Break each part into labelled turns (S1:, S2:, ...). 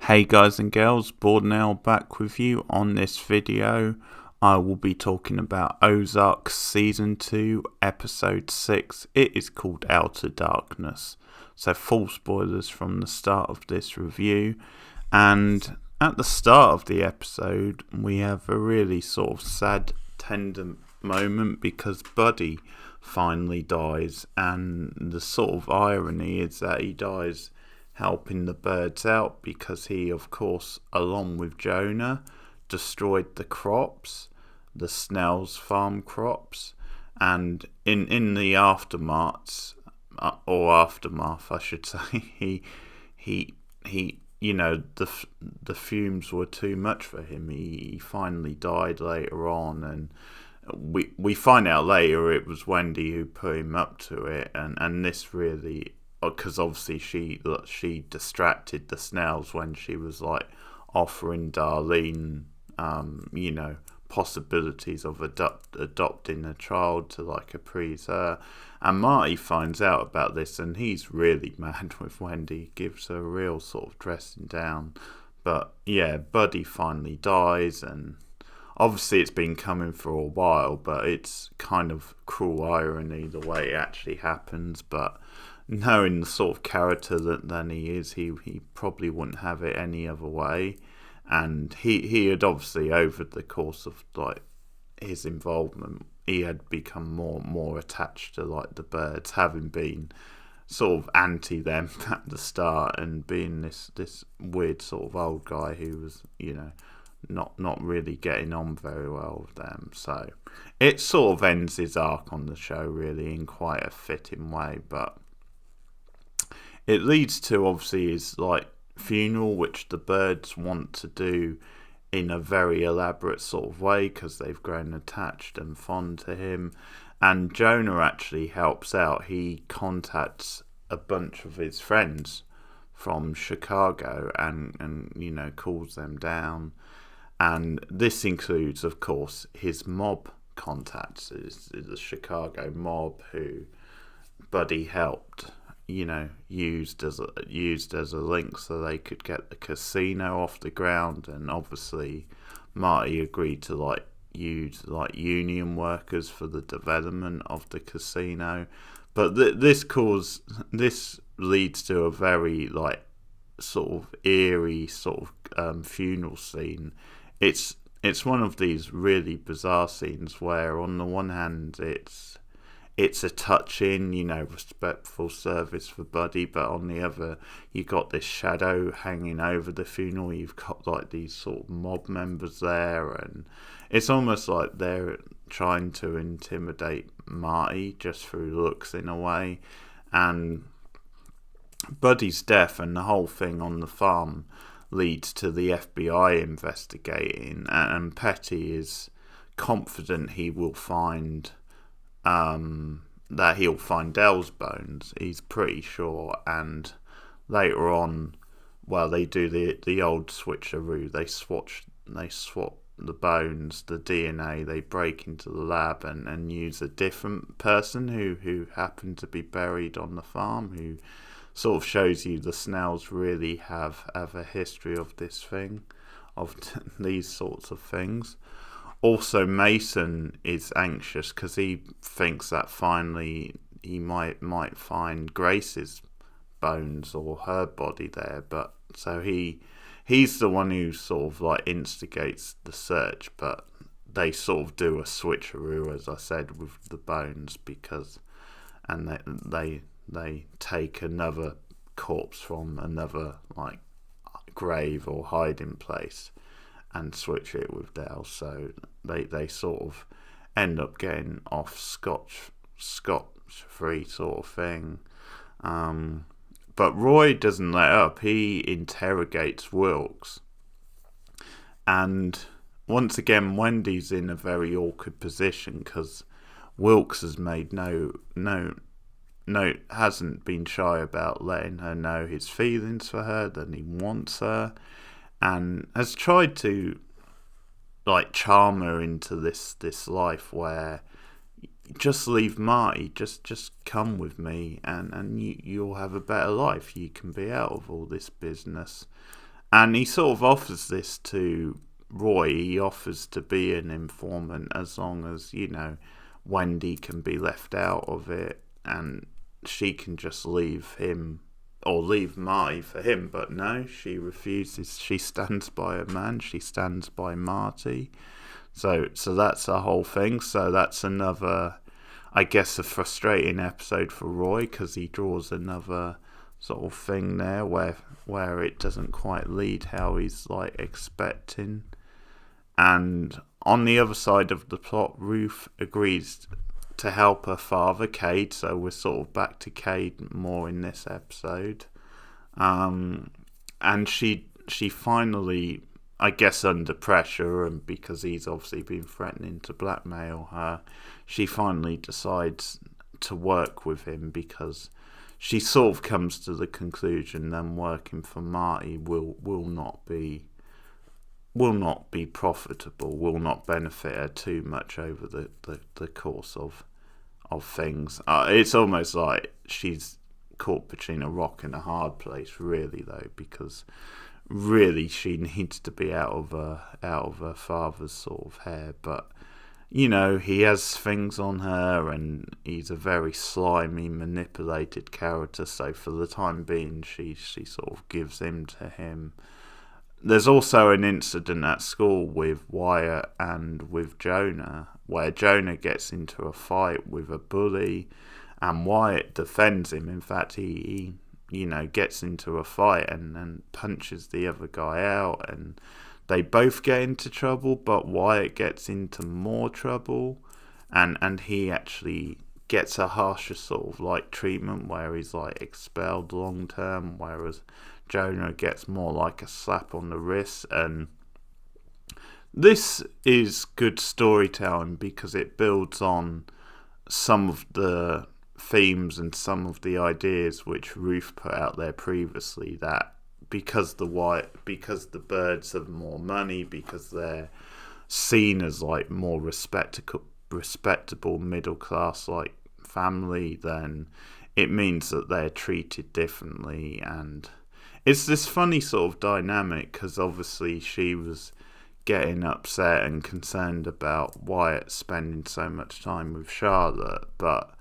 S1: Hey guys and girls, Board now back with you on this video. I will be talking about Ozark Season 2, Episode 6. It is called Outer Darkness. So full spoilers from the start of this review. And at the start of the episode, we have a really sort of sad, tender moment because Buddy finally dies. And the sort of irony is that he dies helping the birds out because he, of course, along with Jonah, destroyed the crops, the Snell's farm crops, and in the aftermath, I should say, he the fumes were too much for him. He finally died later on, and we find out later it was Wendy who put him up to it, and this really, because obviously she distracted the Snells when she was like offering Darlene, possibilities of adopting a child to like appease her, and Marty finds out about this and he's really mad with Wendy, gives her a real sort of dressing down. But yeah, Buddy finally dies, and obviously it's been coming for a while, but it's kind of cruel irony the way it actually happens. But knowing the sort of character that he is, he probably wouldn't have it any other way. And he had obviously, over the course of like his involvement, he had become more attached to like the birds, having been sort of anti them at the start and being this weird sort of old guy who was, not really getting on very well with them. So it sort of ends his arc on the show really in quite a fitting way. But it leads to obviously his like funeral, which the birds want to do in a very elaborate sort of way because they've grown attached and fond to him. And Jonah actually helps out. He contacts a bunch of his friends from Chicago and calls them down. And this includes, of course, his mob contacts, is the Chicago mob who Buddy helped, used as a link so they could get the casino off the ground. And obviously Marty agreed to use union workers for the development of the casino. But this leads to a very sort of eerie sort of funeral scene. It's one of these really bizarre scenes where on the one hand it's a touching, respectful service for Buddy, but on the other, you got this shadow hanging over the funeral. You've got like these sort of mob members there, and it's almost like they're trying to intimidate Marty just through looks in a way. And Buddy's death and the whole thing on the farm leads to the FBI investigating, and Petty is confident he will find that he'll find Dell's bones. He's pretty sure. And later on, they do the old switcheroo. They swap the bones, the DNA. They break into the lab and use a different person who happened to be buried on the farm, who sort of shows you the Snells really have a history of this thing, of these sorts of things. Also, Mason is anxious because he thinks that finally he might find Grace's bones or her body there. But so he's the one who sort of instigates the search, but they sort of do a switcheroo, as I said, with the bones and they take another corpse from another grave or hiding place and switch it with Dell, so they sort of end up getting off scot-free sort of thing. But Roy doesn't let up. He interrogates Wilkes, and once again Wendy's in a very awkward position because Wilkes has made hasn't been shy about letting her know his feelings for her, that he wants her, and has tried to charm her into this life where just leave Marty, just come with me and you'll have a better life. You can be out of all this business. And he sort of offers this to Roy. He offers to be an informant as long as, Wendy can be left out of it and she can just leave him or leave Marty for him. But no, she refuses. She stands by her man. She stands by Marty. So that's the whole thing. So that's another, I guess, a frustrating episode for Roy because he draws another sort of thing there where it doesn't quite lead how he's like expecting. And on the other side of the plot, Ruth agrees to help her father, Cade. So we're sort of back to Cade more in this episode. And she finally, I guess under pressure, and because he's obviously been threatening to blackmail her, she finally decides to work with him because she sort of comes to the conclusion that working for Marty will not be profitable, will not benefit her too much over the course of things. It's almost like she's caught between a rock and a hard place, really, though, because really she needs to be out of her father's sort of hair. But he has things on her, and he's a very slimy, manipulated character. So for the time being, she sort of gives in to him. There's also an incident at school with Wyatt and with Jonah, where Jonah gets into a fight with a bully, and Wyatt defends him. In fact, he gets into a fight and punches the other guy out, and they both get into trouble, but Wyatt gets into more trouble, and he actually gets a harsher sort of like treatment where he's like expelled long term, whereas Jonah gets more like a slap on the wrist. And this is good storytelling because it builds on some of the themes and some of the ideas which Ruth put out there previously, that because the birds have more money, because they're seen as like more respectable middle class like family, then it means that they're treated differently. And it's this funny sort of dynamic because obviously she was getting upset and concerned about Wyatt spending so much time with Charlotte, but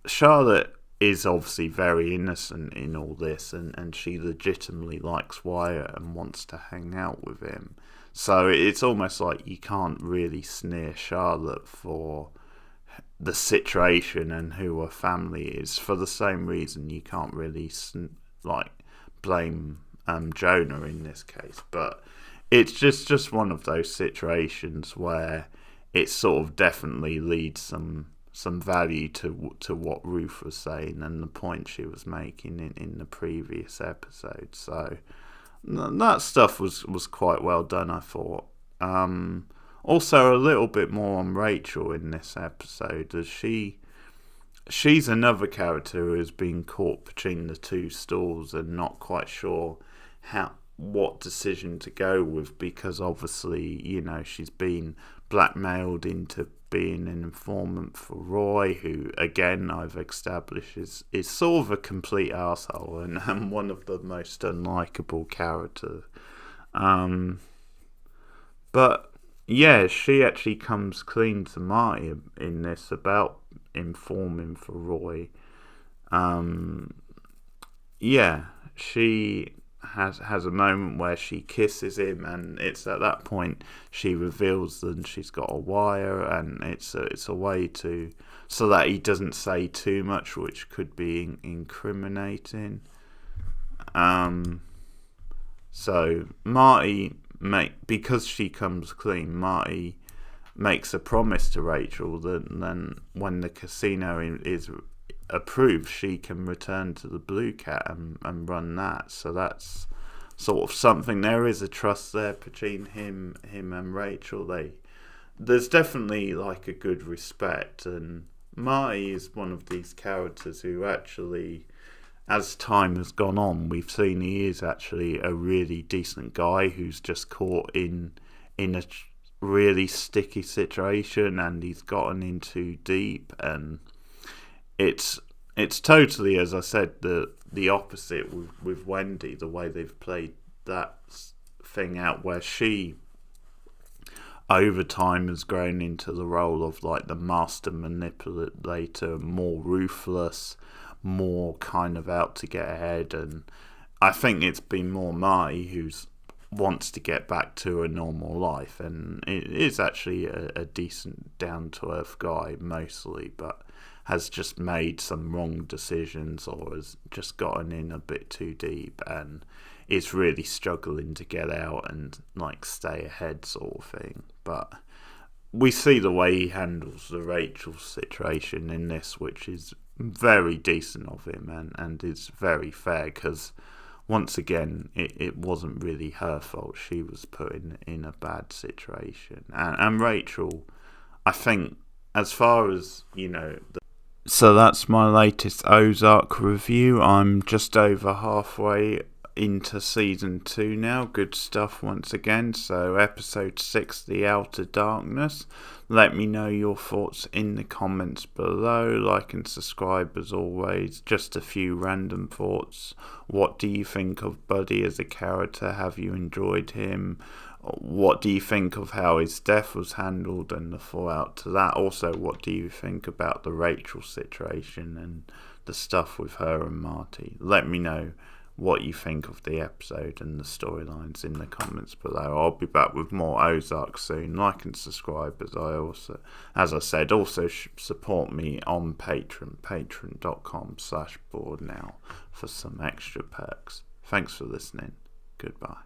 S1: Charlotte is obviously very innocent in all this, and she legitimately likes Wyatt and wants to hang out with him. So it's almost like you can't really sneer Charlotte for the situation and who her family is, for the same reason you can't really blame Jonah in this case. But it's just one of those situations where it sort of definitely leads some value to what Ruth was saying and the point she was making in the previous episode. So that stuff was quite well done, I thought. Also, a little bit more on Rachel in this episode, as she's another character who has been caught between the two stools and not quite sure what decision to go with, because obviously, she's been blackmailed into being an informant for Roy, who, again, I've established is sort of a complete arsehole and one of the most unlikable characters. But yeah, she actually comes clean to Marty in this about informing for Roy. She has a moment where she kisses him, and it's at that point she reveals that she's got a wire, and it's a way so that he doesn't say too much, which could be incriminating. So Marty because she comes clean, Marty makes a promise to Rachel that then when the casino is approved, she can return to the Blue Cat and run that. So that's sort of something. There is a trust there between him and Rachel. There's definitely like a good respect, and Marty is one of these characters who actually, as time has gone on, we've seen he is actually a really decent guy who's just caught in a really sticky situation, and he's gotten in too deep, and it's totally, as I said, the opposite with Wendy, the way they've played that thing out where she over time has grown into the role of like the master manipulator, more ruthless, more kind of out to get ahead. And I think it's been more Marty who's wants to get back to a normal life, and it is actually a decent down to earth guy mostly, but has just made some wrong decisions or has just gotten in a bit too deep and is really struggling to get out and like stay ahead sort of thing. But we see the way he handles the Rachel situation in this, which is very decent of him and is very fair, because once again it wasn't really her fault. She was put in a bad situation, and Rachel, I think, as far as so that's my latest Ozark review. I'm just over halfway into season 2 now. Good stuff once again. So episode 6, The Outer Darkness. Let me know your thoughts in the comments below. Like and subscribe as always. Just a few random thoughts. What do you think of Buddy as a character? Have you enjoyed him? What do you think of how his death was handled and the fallout to that? Also, what do you think about the Rachel situation and the stuff with her and Marty? Let me know what you think of the episode and the storylines in the comments below. I'll be back with more Ozark soon. Like and subscribe, as I said, also support me on Patreon, patreon.com/boardnow for some extra perks. Thanks for listening. Goodbye.